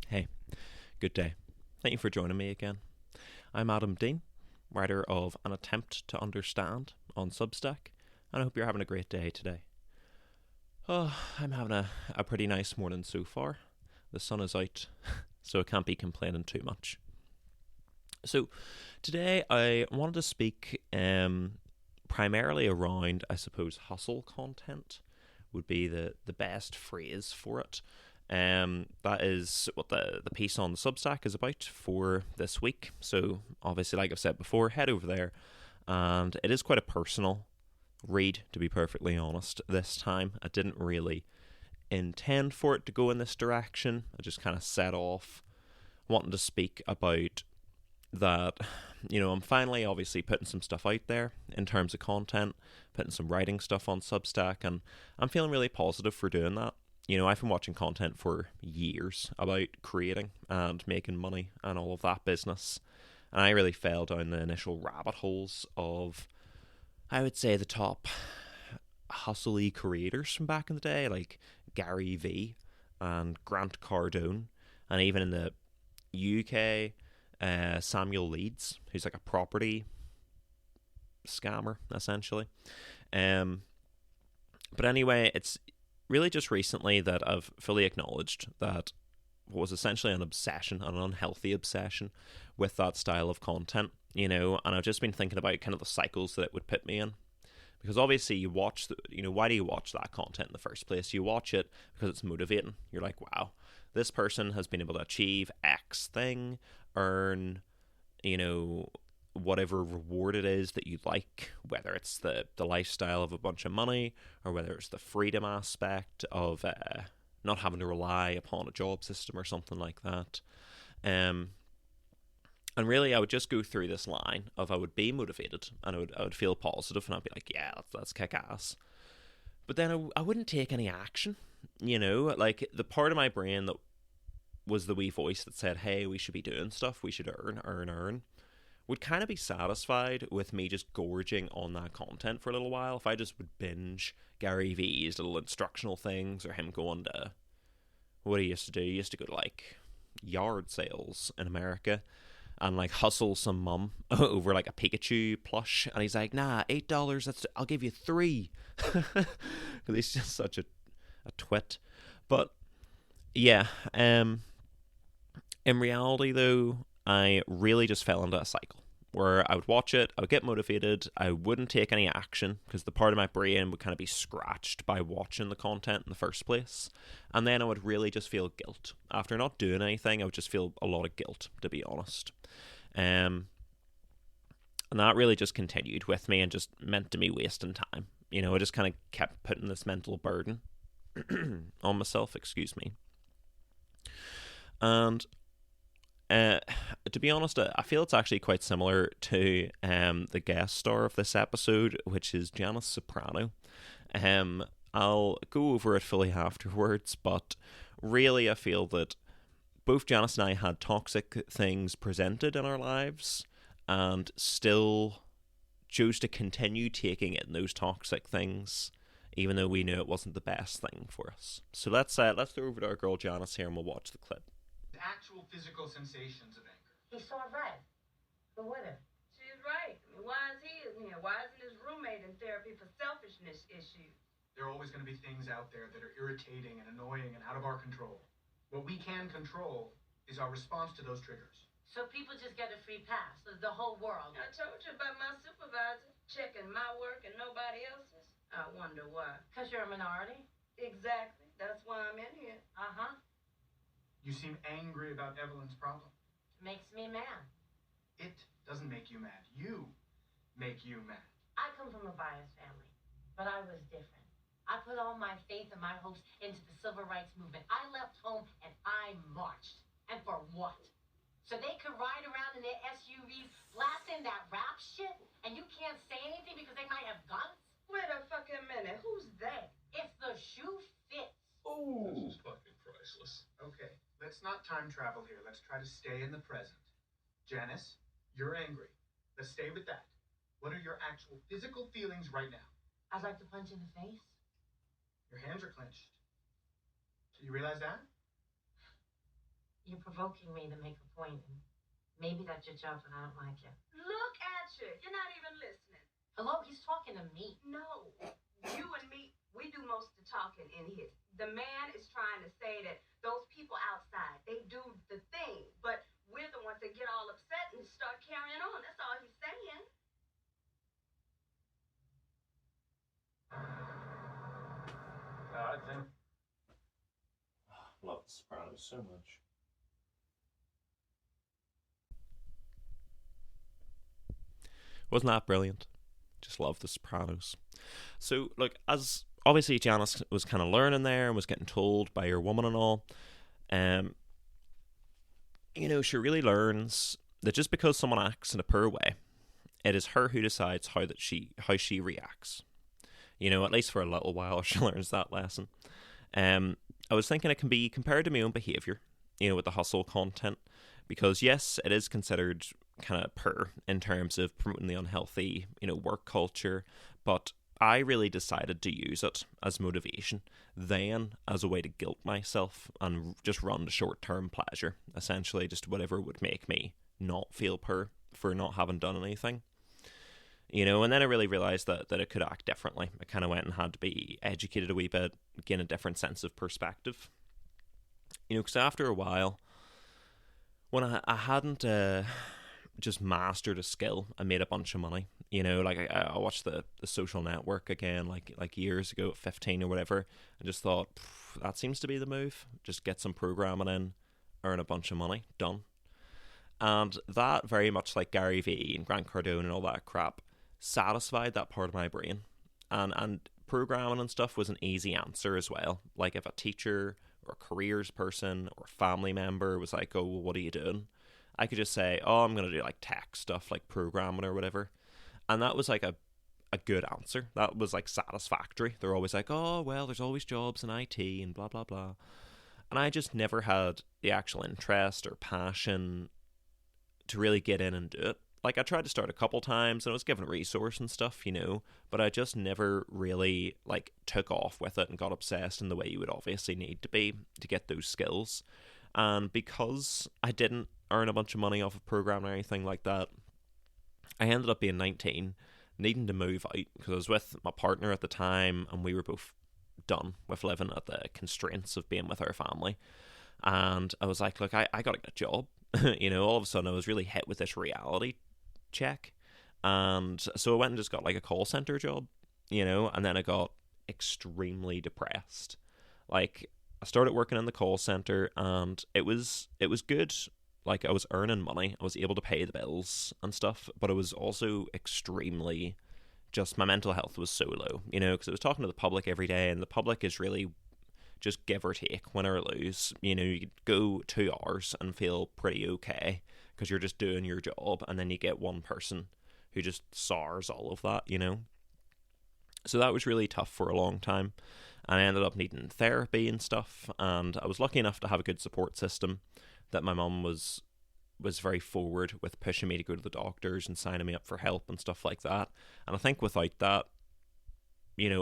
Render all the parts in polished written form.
Hey, good day. Thank you for joining me again. I'm Adam Dean, writer of An Attempt to Understand on Substack, and I hope you're having a great day today. Oh, I'm having a pretty nice morning so far. The sun is out, so I can't be complaining too much. So, today I wanted to speak primarily around, I suppose, hustle content would be the best phrase for it. That is what the piece on the Substack is about for this week. So, obviously, like I've said before, head over there. And it is quite a personal read, to be perfectly honest, this time. I didn't really intend for it to go in this direction. I just kind of set off wanting to speak about that. I'm finally obviously putting some stuff out there in terms of content, putting some writing stuff on Substack, and I'm feeling really positive for doing that. I've been watching content for years about creating and making money and all of that business. And I really fell down the initial rabbit holes of, I would say, the top hustle-y creators from back in the day, like Gary Vee and Grant Cardone, and even in the UK, Samuel Leeds, who's like a property scammer, essentially. But anyway, it's really just recently that I've fully acknowledged that what was essentially an obsession, an unhealthy obsession with that style of content, and I've just been thinking about kind of the cycles that it would put me in. Because obviously you watch, why do you watch that content in the first place? You watch it because it's motivating. You're like, wow, this person has been able to achieve X thing, earn, whatever reward it is that you like, whether it's the lifestyle of a bunch of money or whether it's the freedom aspect of not having to rely upon a job system or something like that. And really, I would just go through this line of I would be motivated and I would feel positive and I'd be like, yeah, let's kick ass. But then I wouldn't take any action, like the part of my brain that was the wee voice that said, hey, we should be doing stuff, we should earn, would kind of be satisfied with me just gorging on that content for a little while. If I just would binge Gary Vee's little instructional things or him going to, what he used to do, he used to go to like yard sales in America and like hustle some mum over like a Pikachu plush, and he's like, nah, $8, I'll give you three. Because he's just such a twit. But yeah, in reality though, I really just fell into a cycle where I would watch it, I would get motivated, I wouldn't take any action because the part of my brain would kind of be scratched by watching the content in the first place. And then I would really just feel guilt. After not doing anything, I would just feel a lot of guilt, to be honest. And that really just continued with me and just meant to me wasting time. I just kind of kept putting this mental burden on myself, excuse me. And to be honest, I feel it's actually quite similar to the guest star of this episode, which is Janice Soprano. I'll go over it fully afterwards, but really I feel that both Janice and I had toxic things presented in our lives and still chose to continue taking in those toxic things, even though we knew it wasn't the best thing for us. So let's throw over to our girl Janice here and we'll watch the clip. Actual physical sensations of anger. He saw red. But what if? She's right. Why is he in here? Why isn't his roommate in therapy for selfishness issues? There are always going to be things out there that are irritating and annoying and out of our control. What we can control is our response to those triggers. So people just get a free pass, the whole world. I told you about my supervisor checking my work and nobody else's. I wonder why. Because you're a minority? Exactly. That's why I'm in here. Uh-huh. You seem angry about Evelyn's problem. Makes me mad. It doesn't make you mad. You make you mad. I come from a biased family, but I was different. I put all my faith and my hopes into the civil rights movement. I left home and I marched. And for what? So they could ride around in their SUVs blasting that rap shit and you can't say anything because they might have guns? Wait a fucking minute. Who's they? If the shoe fits. Oh. This is fucking priceless. Okay, let's not time travel here. Let's try to stay in the present. Janice, you're angry. Let's stay with that. What are your actual physical feelings right now? I'd like to punch in the face. Your hands are clenched. Do you realize that? You're provoking me to make a point, and maybe that's your job, but I don't like it. Look at you. You're not even listening. Hello, he's talking to me. No. You and me, we do most of the talking in here. The man is trying to say that those people outside, they do the thing, but we're the ones that get all upset and start carrying on. That's all he's saying. I think. Love The Sopranos so much. Wasn't that brilliant? Just love The Sopranos. So, look, as obviously Janice was kind of learning there and was getting told by her woman and all, she really learns that just because someone acts in a poor way, it is her who decides how she reacts. At least for a little while, she learns that lesson. I was thinking it can be compared to my own behaviour, with the hustle content, because yes, it is considered kind of poor in terms of promoting the unhealthy, work culture, but I really decided to use it as motivation, then as a way to guilt myself and just run to short-term pleasure, essentially just whatever would make me not feel poor for not having done anything. And then I really realised that it could act differently. I kind of went and had to be educated a wee bit, gain a different sense of perspective. Because after a while, when I hadn't just mastered a skill, I made a bunch of money. I watched the Social Network again, like years ago at 15 or whatever, and just thought, that seems to be the move. Just get some programming in, earn a bunch of money, done. And that, very much like Gary Vee and Grant Cardone and all that crap, satisfied that part of my brain, and programming and stuff was an easy answer as well. Like if a teacher or a careers person or a family member was like, oh, well, what are you doing, I could just say, oh, I'm going to do like tech stuff, like programming or whatever, and that was like a good answer. That was like satisfactory. They're always like, oh, well, there's always jobs in IT and blah blah blah, and I just never had the actual interest or passion to really get in and do it. Like, I tried to start a couple times and I was given a resource and stuff, but I just never really, took off with it and got obsessed in the way you would obviously need to be to get those skills. And because I didn't earn a bunch of money off of programming or anything like that, I ended up being 19, needing to move out because I was with my partner at the time and we were both done with living at the constraints of being with our family. And I was like, look, I got to get a job. All of a sudden I was really hit with this reality check, and so I went and just got a call center job, and then I got extremely depressed. I started working in the call center and it was good. I was earning money, I was able to pay the bills and stuff, but it was also extremely, just my mental health was so low, because I was talking to the public every day, and the public is really just give or take, win or lose. You could go 2 hours and feel pretty okay because you're just doing your job, and then you get one person who just sours all of that, So that was really tough for a long time, and I ended up needing therapy and stuff, and I was lucky enough to have a good support system, that my mum was very forward with pushing me to go to the doctors and signing me up for help and stuff like that. And I think without that,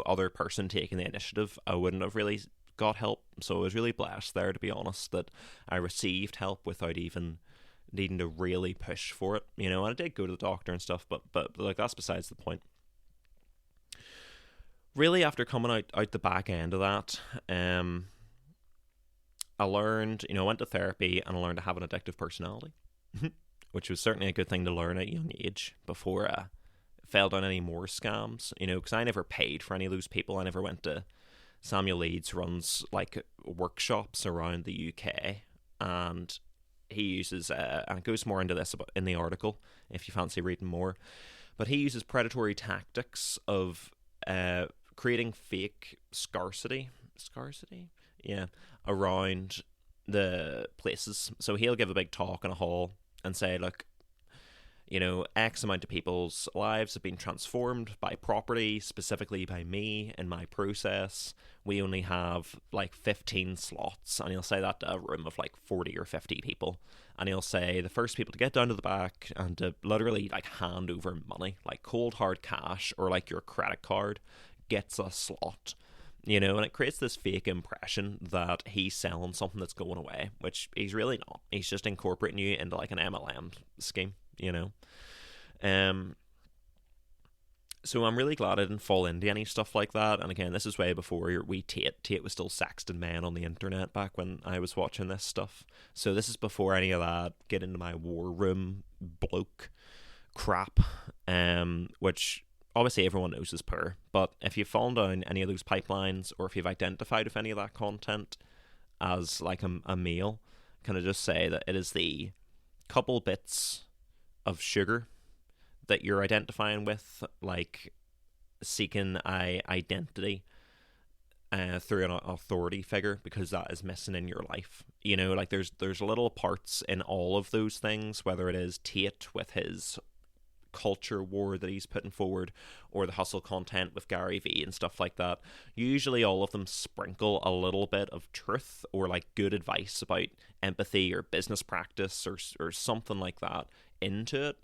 other person taking the initiative, I wouldn't have really got help. So I was really blessed there, to be honest, that I received help without even needing to really push for it, and I did go to the doctor and stuff, but that's besides the point. Really, after coming out the back end of that, I learned, I went to therapy and I learned to have an addictive personality, which was certainly a good thing to learn at a young age before I fell down any more scams, because I never paid for any of those people. I never went to Samuel Leeds runs workshops around the UK, and he uses, and it goes more into this in the article if you fancy reading more, but he uses predatory tactics of creating fake scarcity, around the places. So he'll give a big talk in a hall and say, look, X amount of people's lives have been transformed by property, specifically by me in my process. We only have 15 slots, and he'll say that to a room of 40 or 50 people, and he'll say the first people to get down to the back and to literally hand over money, cold hard cash, or your credit card gets a slot. And it creates this fake impression that he's selling something that's going away, which he's really not. He's just incorporating you into like an MLM scheme, So I'm really glad I didn't fall into any stuff like that. And again, this is way before Tate. Tate was still sexting men on the internet back when I was watching this stuff. So this is before any of that get into my war room bloke crap, which obviously everyone knows is poor. But if you've fallen down any of those pipelines, or if you've identified with any of that content as like a male, can I just say that it is the couple bits of sugar that you're identifying with, like seeking identity through an authority figure, because that is missing in your life. Like there's little parts in all of those things, whether it is Tate with his culture war that he's putting forward, or the hustle content with Gary Vee and stuff like that. Usually all of them sprinkle a little bit of truth or like good advice about empathy or business practice or something like that into it,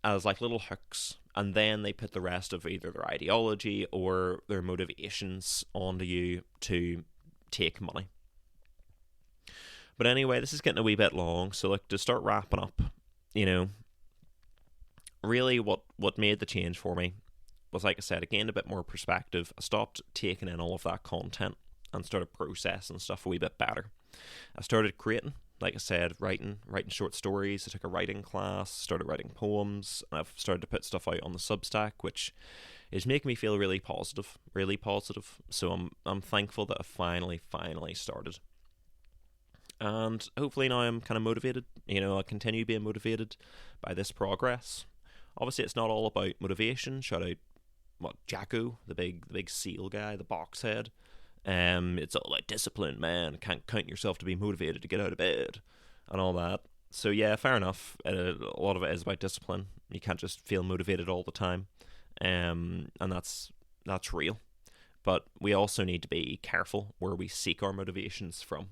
as like little hooks, and then they put the rest of either their ideology or their motivations onto you to take money. But anyway, this is getting a wee bit long, so like to start wrapping up, really what made the change for me was, like I said, I gained a bit more perspective. I stopped taking in all of that content and started processing stuff a wee bit better. I started creating, like I said, writing short stories. I took a writing class, started writing poems, and I've started to put stuff out on the Substack, which is making me feel really positive. So I'm thankful that I finally started. And hopefully now I'm kind of motivated. I'll continue being motivated by this progress. Obviously, it's not all about motivation. Shout out, Jacko, the big seal guy, the box head. It's all like discipline, man. Can't count yourself to be motivated to get out of bed and all that. So yeah, fair enough. A lot of it is about discipline. You can't just feel motivated all the time, and that's real. But we also need to be careful where we seek our motivations from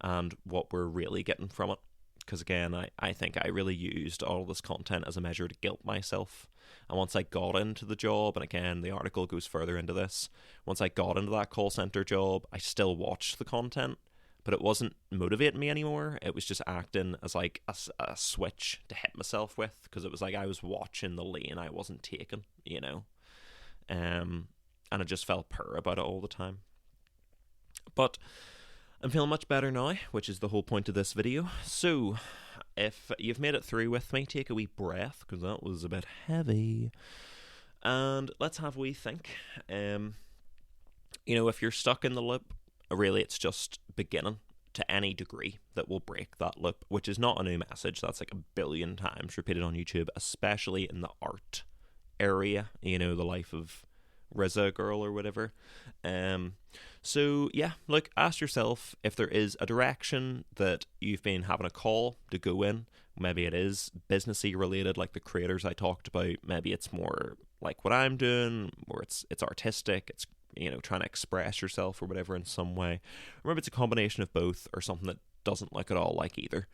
and what we're really getting from it. Because again, I think I really used all of this content as a measure to guilt myself. And once I got into the job, and again, the article goes further into this, once I got into that call center job, I still watched the content, but it wasn't motivating me anymore. It was just acting as like a switch to hit myself with, because it was like I was watching the lane I wasn't taking, and I just felt poor about it all the time. But I'm feeling much better now, which is the whole point of this video. So, if you've made it through with me, take a wee breath, because that was a bit heavy. And let's have a wee think. If you're stuck in the loop, really it's just beginning to any degree that will break that loop, which is not a new message. That's like 1 billion times repeated on YouTube, especially in the art area, the life of RZA girl or whatever. So yeah, look, ask yourself if there is a direction that you've been having a call to go in. Maybe it is businessy related, like the creators I talked about. Maybe it's more like what I'm doing, or it's artistic. It's trying to express yourself or whatever in some way. Or maybe it's a combination of both, or something that doesn't look at all like either.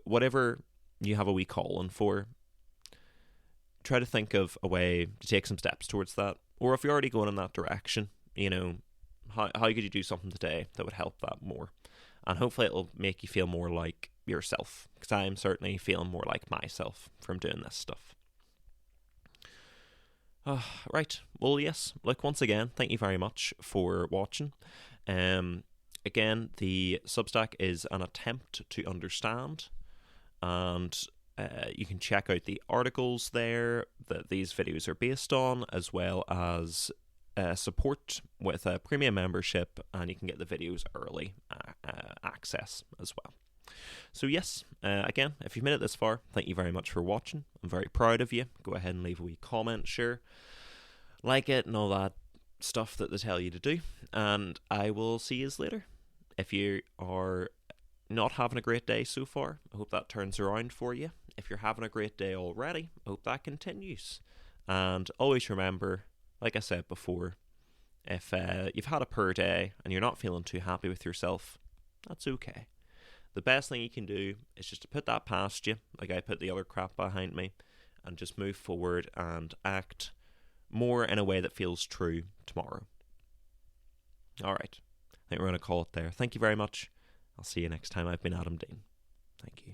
Whatever you have a wee calling for, try to think of a way to take some steps towards that. Or if you're already going in that direction, how could you do something today that would help that more? And hopefully it'll make you feel more like yourself, because I'm certainly feeling more like myself from doing this stuff. Right, well yes, look, once again, thank you very much for watching. Again, the Substack is an attempt to understand, and you can check out the articles there that these videos are based on, as well as support with a premium membership, and you can get the videos early access as well. So yes, again, if you've made it this far, thank you very much for watching. I'm very proud of you. Go ahead and leave a wee comment, sure, like it and all that stuff that they tell you to do, and I will see you later. If you are not having a great day so far, I hope that turns around for you. If you're having a great day already, I hope that continues. And always remember, like I said before, if you've had a poor day and you're not feeling too happy with yourself, that's okay. The best thing you can do is just to put that past you, like I put the other crap behind me, and just move forward and act more in a way that feels true tomorrow. All right. I think we're going to call it there. Thank you very much. I'll see you next time. I've been Adam Dean. Thank you.